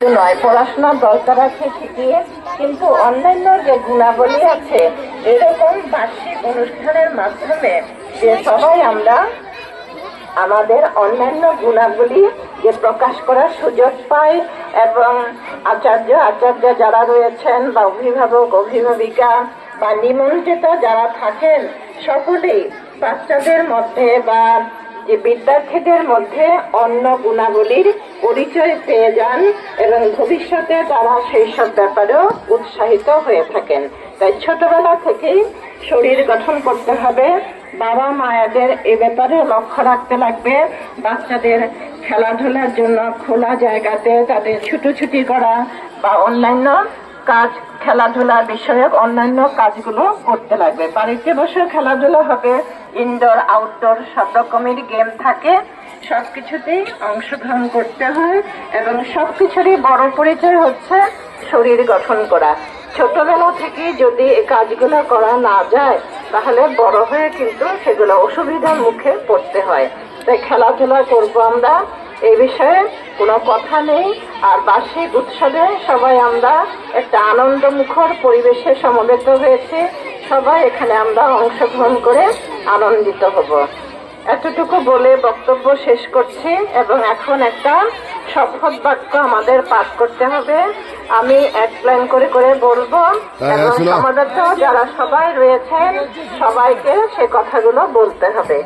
নয়, পড়াশোনার দরকার আছে ঠিকই, কিন্তু অন্যান্য যে গুণাবলী আছে এরকম বার্ষিক অনুষ্ঠানের মাধ্যমে যে সবাই আমরা আমাদের অন্যান্য গুণাবলী যে প্রকাশ করার সুযোগ পাই এবং আচার্য যারা রয়েছেন বা অভিভাবক অভিভাবিকা বা নিমন্ত্রিত যারা থাকেন সকলেই বাচ্চাদের মধ্যে বা যে বিদ্যার্থীদের মধ্যে অন্য গুণাবলীর পরিচয় পেয়ে যান এবং ভবিষ্যতে তারা সেই সব ব্যাপারেও উৎসাহিত হয়ে থাকেন। তাই ছোটবেলা থেকেই শরীর গঠন করতে হবে। বাবা মায়েদের এ ব্যাপারে লক্ষ্য রাখতে লাগবে। বাচ্চাদের খেলাধুলার জন্য খোলা জায়গাতে তাদের ছুটোছুটি করা বা অন্যান্য কাজ, খেলাধুলা বিষয়ক অন্যান্য কাজগুলো করতে লাগবে। বাড়িতে বসে খেলাধুলা হবে, ইনডোর আউটডোর সব রকমের গেম থাকে, সবকিছুতেই অংশগ্রহণ করতে হয় এবং সবকিছুরই বড় পরিচয় হচ্ছে শরীর গঠন করা। ছোটবেলা থেকে যদি এই কাজগুলো করা না যায় তাহলে বড় হয়ে কিন্তু সেগুলো অসুবিধার মুখে পড়তে হয়। তাই খেলাধুলা করবো আমরা, এই বিষয়ে কোনো কথা নেই। আর বার্ষিক উৎসবে সবাই আমরা একটা আনন্দমুখর পরিবেশে সমবেত হয়েছে, সবাই এখানে আমরা অংশগ্রহণ করে আনন্দিত হব। এতটুকু বলে বক্তব্য শেষ করছি এবং এখন একটা শপথ বাক্য আমাদের পাঠ করতে হবে। আমি এক প্ল্যান করে করে বলবো এবং সমাজত যারা সবাই রয়েছেন সবাইকে সে কথাগুলো বলতে হবে।